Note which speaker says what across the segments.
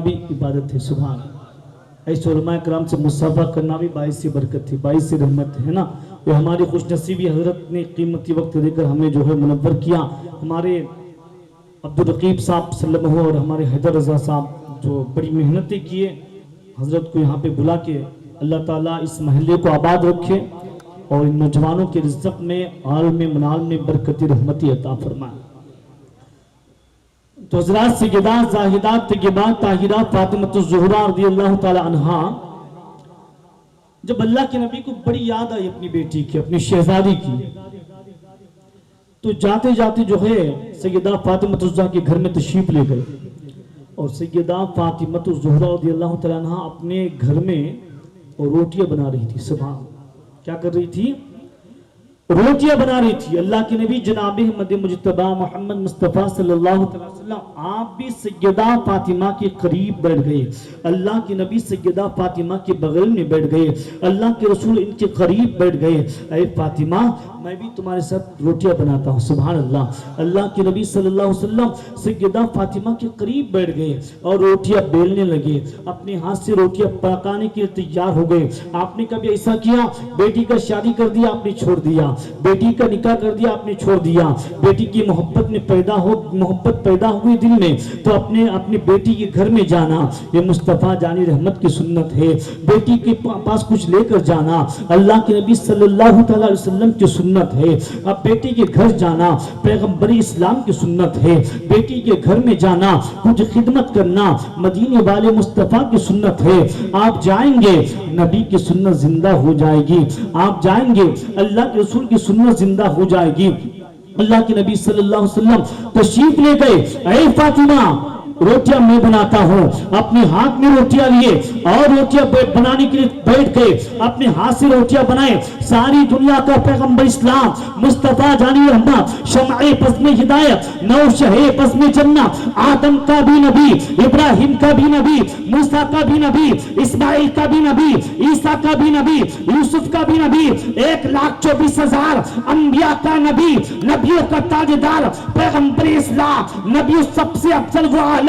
Speaker 1: بھی عبادت ہے. سبحان ایسے علماء کرام سے مصافحہ کرنا بھی باعث برکت ہے, باعث رحمت ہے نا. یہ ہماری خوش نصیبی حضرت نے قیمتی وقت دے کر ہمیں جو ہے منور کیا. ہمارے عبدالرقیب صاحب صلی اللہ علیہ وسلم اور ہمارے حیدر رضا صاحب جو بڑی محنتیں کیے, حضرت کو یہاں پہ بلا کے اللہ تعالیٰ اس محلے کو آباد رکھے اور ان نوجوانوں کے رزق میں عالم منال میں برکتی رحمتی عطا فرمائے. تو حضرات سیدہ زاہدات طیبات طاہرات فاطمۃ الزہرا رضی اللہ تعالی عنہا, جب اللہ کے نبی کو بڑی یاد آئی اپنی بیٹی کی, اپنی شہزادی کی, تو جاتے جاتے جو ہے سیدہ فاطمۃ الزہرا کے گھر میں تشریف لے گئے. اور سیدہ فاطمۃ الزہرا رضی اللہ تعالی عنہا اپنے گھر میں روٹیاں بنا رہی تھی. سبحان, کیا کر رہی تھی؟ روٹیاں بنا رہی تھی. اللہ کے نبی جناب احمد مجتبی محمد مصطفیٰ صلی اللہ علیہ وسلم آپ بھی سیدہ فاطمہ کے قریب بیٹھ گئے. اللہ کے نبی سیدہ فاطمہ کے بغل میں بیٹھ گئے. اللہ کے رسول ان کے قریب بیٹھ گئے. اے فاطمہ, میں بھی تمہارے ساتھ روٹیاں بناتا ہوں. سبحان اللہ. اللہ کے نبی صلی اللہ علیہ وسلم سیدہ فاطمہ کے قریب بیٹھ گئے اور روٹیاں بیلنے لگے. اپنے ہاتھ سے روٹیاں پکانے کے لیے تیار ہو گئے. آپ نے کبھی ایسا کیا, بیٹی کا شادی کر دیا آپ نے چھوڑ دیا, بیٹی کا نکاح کر دیا آپ نے چھوڑ دیا, بیٹی کی محبت پیدا ہوئی دل میں, تو اپنی بیٹی کے گھر میں جانا یہ مصطفیٰ جانی رحمت کی سنت ہے. بیٹی کے پاس کچھ لے کر جانا اللہ کے نبی صلی اللہ علیہ وسلم کی سنت ہے. اب بیٹی کے گھر جانا پیغمبر اسلام کی سنت ہے. بیٹی کے گھر میں جانا کچھ خدمت کرنا مدینے والے مصطفیٰ کی سنت ہے. آپ جائیں گے نبی کی سنت زندہ ہو جائے گی. آپ جائیں گے اللہ کے رسول کی سنت زندہ ہو جائے گی. اللہ کے نبی صلی اللہ علیہ وسلم تشریف لے گئے. اے فاطمہ, روٹیاں میں بناتا ہوں. اپنے ہاتھ میں روٹیاں لیے اور روٹیاں بنانے کے لیے بیٹھ گئے. اپنے ہاتھ سے روٹیاں بنائے. ساری دنیا کا پیغمبر اسلام مصطفیٰ جانی رحمت, شمع بزم ہدایت, نوشہ بزم جنت, آدم کا بھی نبی, ابراہیم کا بھی نبی, موسیٰ کا بھی نبی, اسماعیل کا بھی نبی, عیسیٰ کا بھی نبی, یوسف کا بھی نبی, 1,24,000 انبیاء کا نبی, نبیوں کا تاجدار پیغمبر اسلام, نبی سب سے افضل و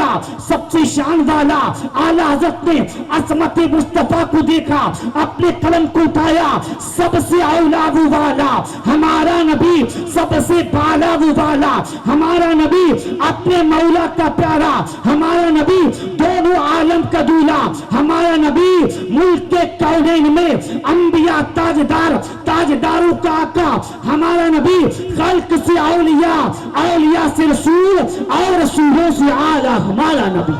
Speaker 1: سب سے شان والا اعلی حضرت نے عظمت مصطفیٰ کو دیکھا, اپنے قلم کو اٹھایا. سب سے اولا وہ والا ہمارا نبی, سب سے بالا وہ والا ہمارا نبی, اپنے مولا کا پیارا ہمارا نبی, دونوں عالم کا دولا ہمارا نبی, ملک کے کونین میں انبیاء تاجدار, تاجداروں کا آقا ہمارا نبی, خلق سے اولیاء, اولیاء سے رسول اور رسولوں سے اعلیٰ ہمارا نبی.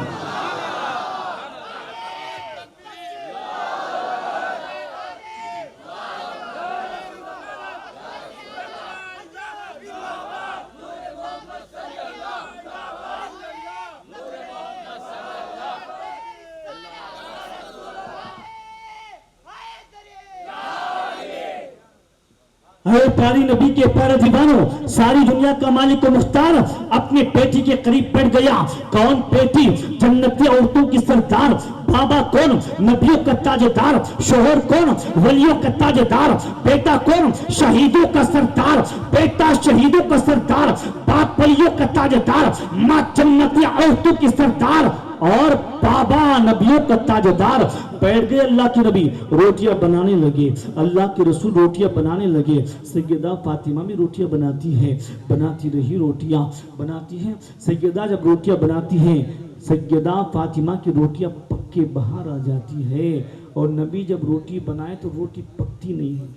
Speaker 1: اے پیاری نبی کے پیارے دیوانوں, ساری دنیا کا مالک و مختار اپنے بیٹی کے قریب بیٹھ گیا. کون بیٹی؟ جنتی عورتوں کی سردار. بابا کون؟ نبیوں کا تاجدار. شوہر کون؟ ولیوں کا تاجدار. بیٹا کون؟ شہیدوں کا سردار. بیٹا شہیدوں کا سردار, باپ ولیوں کا تاجدار, ماں جنتی عورتوں کی سردار اور بابا نبیوں کا تاجدار. بیٹھ گئے. اللہ کے نبی روٹیاں بنانے لگے. اللہ کے رسول روٹیاں بنانے لگے. سیدہ فاطمہ بھی روٹیاں بناتی ہے, بناتی رہی, روٹیاں بناتی ہیں. سیدہ جب روٹیاں بناتی ہیں, سیدہ فاطمہ کی روٹیاں پک کے باہر آ جاتی ہے. اور نبی جب روٹی بنائے تو روٹی پکتی نہیں ہے.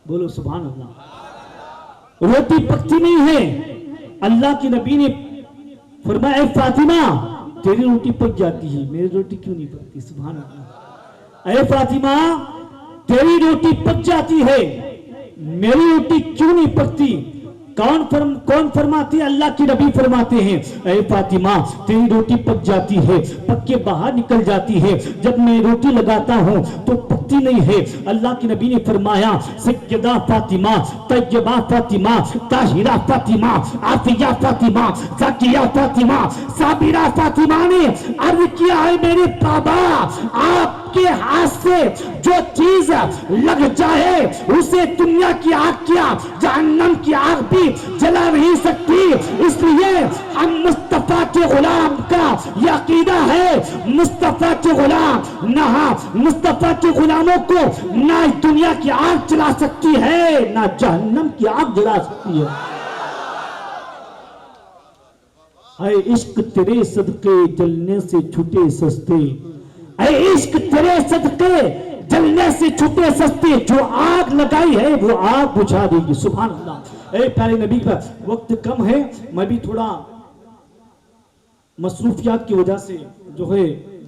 Speaker 1: بولو سبحان اللہ. روٹی پکتی نہیں ہے. اللہ کے نبی نے فرمایا, اے فاطمہ تیری روٹی پک جاتی ہے, میری روٹی کیوں نہیں پکتی؟ سبحان اللہ. اے فاطمہ تیری روٹی پک جاتی ہے, میری روٹی کیوں نہیں پکتی؟ کون فرماتے ہیں؟ اللہ کی نبی فرماتے ہیں, اے فاطمہ تیری روٹی پک جاتی ہے, پک کے باہر نکل جاتی ہے. جب میں روٹی لگاتا ہوں تو چھوٹتی نہیں ہے. اللہ کے نبی نے فرمایا سیدہ فاطمہ، طیبہ فاطمہ، طاہرہ فاطمہ، عافیہ فاطمہ، زکیہ فاطمہ، صابرہ فاطمہ نے عرض کیا ہے میرے بابا آپ کے ہاتھ سے جو چیز لگ جائے اسے دنیا کی آگ کیا جہنم کی آگ بھی جلا نہیں سکتی. اس لیے ہم مصطفیٰ کے غلام کا یہ عقیدہ ہے مصطفیٰ کے غلام نہ مصطفیٰ کے غلاموں کو نہ دنیا کی آگ جلا سکتی ہے نہ جہنم کی آگ جلا سکتی ہے. اے عشق تیرے صدقے جلنے سے چھٹے سستے، اے عشق تیرے صدقے جلنے سے چھٹے سستے، جو آگ لگائی ہے وہ آگ بجھا دے گی. سبحان اللہ. اے پیارے نبی کا وقت کم ہے، میں بھی تھوڑا مصروفیات کی وجہ سے جو ہے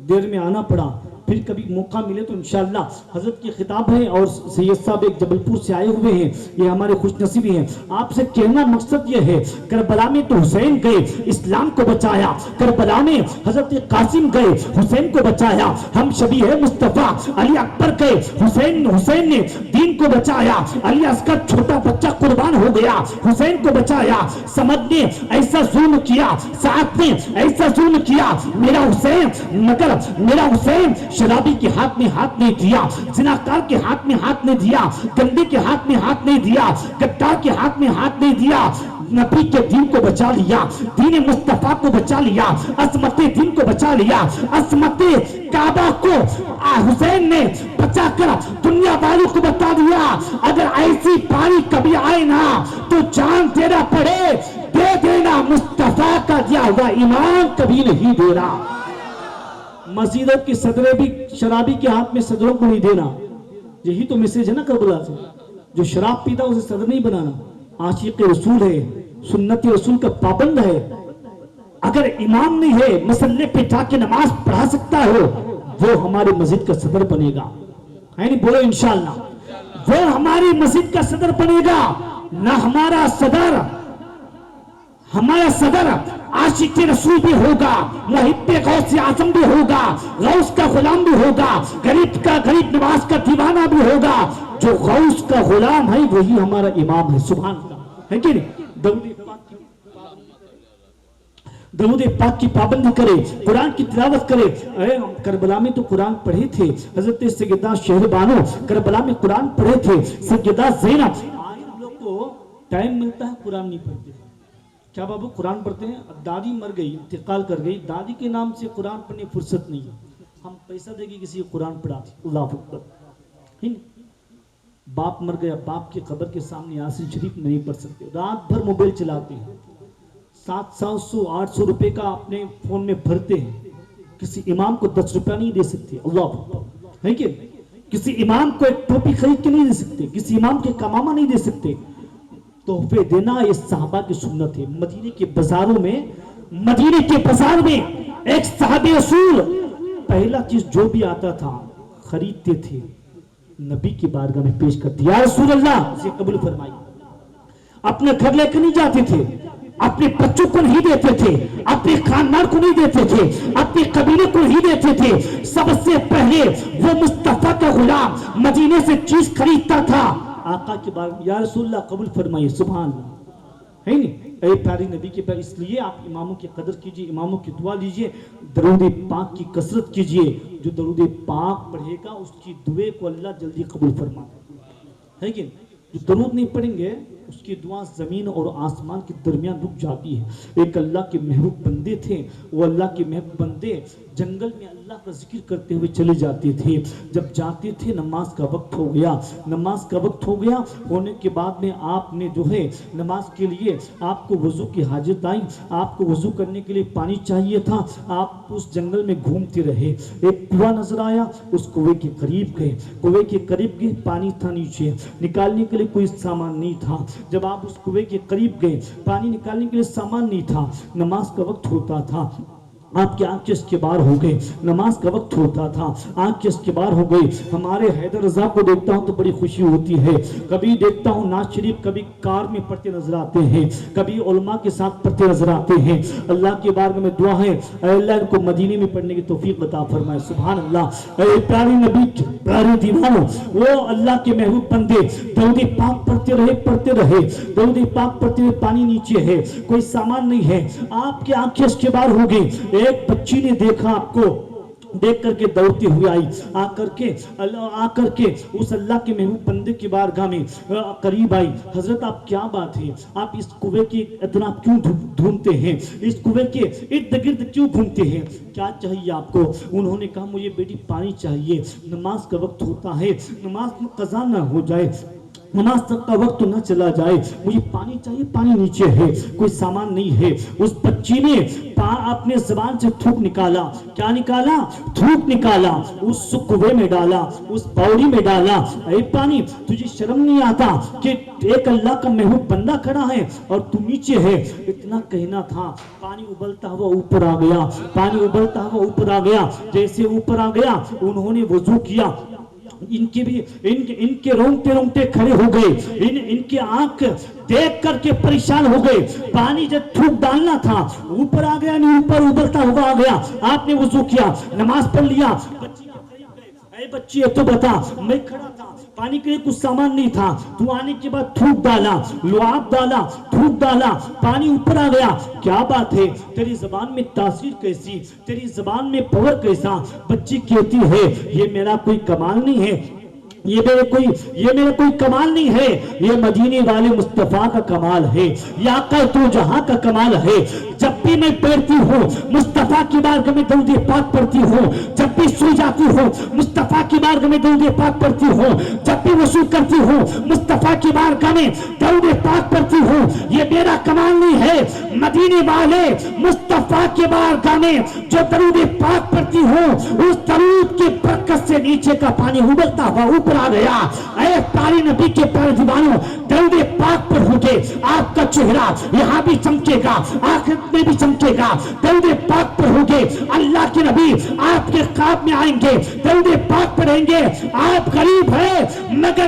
Speaker 1: دیر میں آنا پڑا، پھر کبھی موقع ملے تو انشاءاللہ. حضرت کی خطاب ہے اور سید صاحب ایک جبل پور سے آئے ہوئے ہیں، یہ ہمارے خوش نصیبی ہیں. آپ سے کہنا مقصد یہ ہے کربلا میں تو حسین گئے اسلام کو بچایا، کربلا میں حضرت قاسم گئے حسین کو بچایا، ہم شبیہ مصطفیٰ علی اکبر گئے حسین نے دین کو بچایا، علی اصغر چھوٹا بچہ قربان ہو گیا حسین کو بچایا، سمد نے ایسا ظلم کیا، سعد نے ایسا ظلم کیا میرا حسین، مگر میرا حسین شرابی کے ہاتھ میں ہاتھ نہیں دیا، زناکار کے ہاتھ میں ہاتھ نہیں دیا، گندے کے ہاتھ میں ہاتھ نہیں دیا، غدار کے ہاتھ میں ہاتھ نہیں دیا، نبی کے دین کو بچا لیا، دین مصطفیٰ کو بچا لیا، عظمت دین کو بچا لیا، عظمت کعبہ کو حسین نے بچا کر دنیا والوں کو بتا دیا اگر ایسی باری کبھی آئے نا تو جان دینا پڑے دے دینا، مصطفیٰ کا دیا ہوا ایمان کبھی نہیں دینا. مسجدوں کی صدریں بھی شرابی کے ہاتھ میں صدروں کو نہیں دینا. یہی تو میسج ہے نا کربلا سے. جو شراب پیتا اسے صدر نہیں بنانا. عاشق رسول ہے، سنت رسول کا پابند ہے، اگر امام نہیں ہے مسلح پہ جا کے نماز پڑھا سکتا ہو وہ ہماری مسجد کا صدر بنے گا. ہے نہیں؟ بولو انشاءاللہ. وہ ہماری مسجد کا صدر بنے گا. نہ ہمارا صدر عاشق رسول بھی ہوگا، محب غوث اعظم بھی ہوگا، غوث کا غلام بھی ہوگا، غریب نواز کا دیوانہ بھی ہوگا. جو غوث کا غلام ہے وہی ہمارا امام ہے. سبحان اللہ. ہے کہ نہیں؟ درود پاک کی پابندی کرے، قرآن کی تلاوت کرے. کربلا میں تو قرآن پڑھے تھے حضرت سیدہ شہربانو، کربلا میں قرآن پڑھے تھے سیدہ زینب. آج ہم لوگ کو ٹائم ملتا ہے قرآن نہیں پڑھتے. کیا بابو قرآن پڑھتے ہیں؟ اب دادی مر گئی، انتقال کر گئی، دادی کے نام سے قرآن پڑھنے فرصت نہیں ہے. ہم پیسہ دے کے کسی کو قرآن پڑھاتے. اللہ اکبر. باپ مر گیا، باپ کی قبر کے سامنے یاسین شریف نہیں پڑھ سکتے، رات بھر موبائل چلاتے ہیں، 700-800 روپے کا اپنے فون میں بھرتے ہیں. کسی امام کو 10 روپیہ نہیں دے سکتے. اللہ اکبر. ہے کہ کسی امام کو ایک ٹوپی خرید کے نہیں دے سکتے، کسی امام کے کمامہ نہیں دے سکتے. تحفے دینا یہ صحابہ کی سنت ہے. مدینے کے بازار میں ایک صحابی رسول پہلا چیز جو بھی آتا تھا خریدتے تھے، نبی کی بارگاہ میں پیش کرتے. یا رسول اللہ اسے قبول فرمائیے. اپنے گھر لے کر نہیں جاتے تھے، اپنے بچوں کو نہیں دیتے تھے، اپنے خاندان کو نہیں دیتے تھے، اپنے قبیلے کو نہیں دیتے تھے. سب سے پہلے وہ مصطفیٰ کا غلام مدینے سے چیز خریدتا تھا. آقا کے بارے میں یا رسول اللہ قبول فرمائیے. سبحان اللہ. ہے نہیں؟ اے پیاری نبی کے پر اس لیے آپ اماموں کی قدر کیجئے، اماموں کی دعا لیجئے، درود پاک کی کثرت کیجئے. جو درود پاک پڑھے گا اس کی دعائیں کو اللہ جلدی قبول فرماتا ہے کہ جو درود نہیں پڑھیں گے اس کی دعا زمین اور آسمان کے درمیان رک جاتی ہے. ایک اللہ کے محبوب بندے تھے، وہ اللہ کے محبوب بندے جنگل میں اللہ کا ذکر کرتے ہوئے چلے جاتے تھے. جب جاتے تھے نماز کا وقت ہو گیا، نماز کا وقت ہو گیا ہونے کے بعد میں آپ نے جو ہے نماز کے لیے آپ کو وضو کی حاجت آئی، آپ کو وضو کرنے کے لیے پانی چاہیے تھا. آپ اس جنگل میں گھومتے رہے، ایک کنواں نظر آیا، اس کنویں کے قریب گئے، کنویں کے قریب گئے، پانی تھا نیچے، نکالنے کے لیے کوئی سامان نہیں تھا. جب آپ اس کنویں کے قریب گئے، پانی نکالنے کے لیے سامان نہیں تھا، نماز کا وقت ہوتا تھا. آپ کی آنکھ اس کے بار ہو گئے، نماز کا وقت ہوتا تھا، آنکھ اس کے بار ہو گئی۔ ہمارے حیدر رضا کو دیکھتا ہوں تو بڑی خوشی ہوتی ہے، کبھی دیکھتا ہوں ناز شریف کبھی کار میں پڑھتے نظر آتے ہیں، کبھی علماء کے ساتھ پڑھتے نظر آتے ہیں۔ اللہ کی بارگاہ میں دعا ہے اے اللہ ان کو مدینے میں پڑھنے کی توفیق عطا فرمائے۔ سبحان اللہ۔ اے پیارے نبی پیارے دیوانوں، وہ اللہ کے محبوب بندے درود پاک پڑھتے رہے درود پاک پڑھتے رہے۔ پانی نیچے ہے، کوئی سامان نہیں ہے، آپ کی آنکھیں اس کے بار ہو گئی۔ ایک بچی نے دیکھا آپ کو، دیکھ کر کے دوڑتی ہوئی آئی، آ کر کے اس اللہ کے محبوب بندے کی بارگاہ میں قریب آئی۔ حضرت آپ کیا بات ہے، آپ اس کنویں کی اتنا کیوں ڈھونڈتے ہیں، اس کنویں کے ارد گرد کیوں گھومتے ہیں، کیا چاہیے آپ کو؟ انہوں نے کہا مجھے بیٹی پانی چاہیے، نماز کا وقت ہوتا ہے، نماز میں قضا نہ ہو جائے، نماز تک کا وقت نہ چلا جائے، مجھے پانی چاہیے، پانی نیچے ہے، کوئی سامان نہیں ہے۔ اس بچی نے اپنے زبان سے تھوک نکالا، کیا نکالا؟ تھوک نکالا، اس کنویں میں ڈالا، اس باوڑی میں ڈالا۔ اے پانی، تجھے شرم نہیں آتا کہ ایک اللہ کا محبوب بندہ کھڑا ہے اور تو نیچے ہے؟ اتنا کہنا تھا، پانی ابلتا ہوا اوپر آ گیا، پانی ابلتا ہوا اوپر آ گیا۔ جیسے اوپر آ گیا انہوں نے وضو کیا، ان کے رونگٹے کھڑے ہو گئے، ان کی آنکھ دیکھ کر کے پریشان ہو گئے۔ پانی جب تھوک ڈالنا تھا اوپر آ گیا، نہیں اوپر ابلتا ہوا آ گیا۔ آپ نے وضو کیا، نماز پڑھ لیا، بچی کے قریب گئے، اے بچی تو بتا، میں کھڑا تھا، پانی کے لیے کچھ سامان نہیں تھا، تو آنے کے بعد تھوک ڈالا، لعاب ڈالا، تھوک ڈالا، پانی اوپر آ گیا، کیا بات ہے؟ تیری زبان میں تاثیر کیسی، تیری زبان میں پاور کیسا؟ بچی کہتی ہے یہ میرا کوئی کمال نہیں ہے، یہ میرا کوئی کمال نہیں ہے، یہ مدینے والے مصطفیٰ کا کمال ہے، یا آقا تو جہاں کا کمال ہے۔ جب بھی میں پڑھتی ہوں مصطفیٰ کی بارگاہ میں درود پاک پڑھتی ہوں، جب بھی سو جاتی ہوں مصطفیٰ کی بارگاہ میں درود پاک پڑھتی ہوں، جب بھی وضو کرتی ہوں مصطفیٰ کی بارگاہ میں درود پاک پڑھتی ہوں۔ یہ میرا کمال نہیں ہے، مدینے والے مصطفیٰ کی بارگاہ میں جو درود پاک پڑھتی ہوں، اس درود کی برکت سے نیچے کا پانی ابلتا ہوا اوپر آ گیا۔ اے پیارے نبی کے پیارے دیوانوں، درود پاک پڑھو گے آپ کا چہرہ یہاں بھی چمکے گا، آخرت میں بھی چمکے گا۔ درود پاک پڑھو گے اللہ کے نبی آپ کے خواب میں آئیں گے، درود پاک پڑھیں گے، آپ غریب ہیں مگر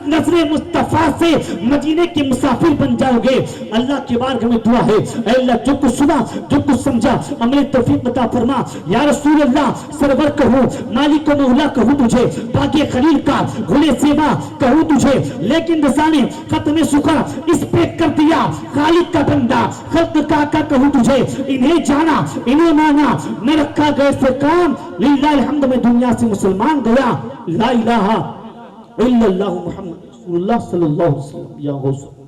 Speaker 1: نظر مصطفیٰ سے مدینے کے مسافر بن جاؤ گے۔ اللہ کے بارگاہ میں دعا ہے اے اللہ جو کچھ سنا جو کچھ سمجھا عمل توفیق عطا فرما۔ یا رسول اللہ سرور کہوں، مالک و مولا کہوں تجھے، باقی خلیل کا گھلے سیوا کہوں تجھے، لیکن رضا نے ختم سخر اس پہ کر دیا، خالق کا بندہ خلق کا آقا کہوں تجھے۔ انہیں جانا انہیں مانا، میں رکھا گئے سے کام، للہ الحمد میں دنیا سے مسلمان گیا۔ لا الہ الا اللہ محمد رسول اللہ صلی اللہ علیہ وسلم یا غوث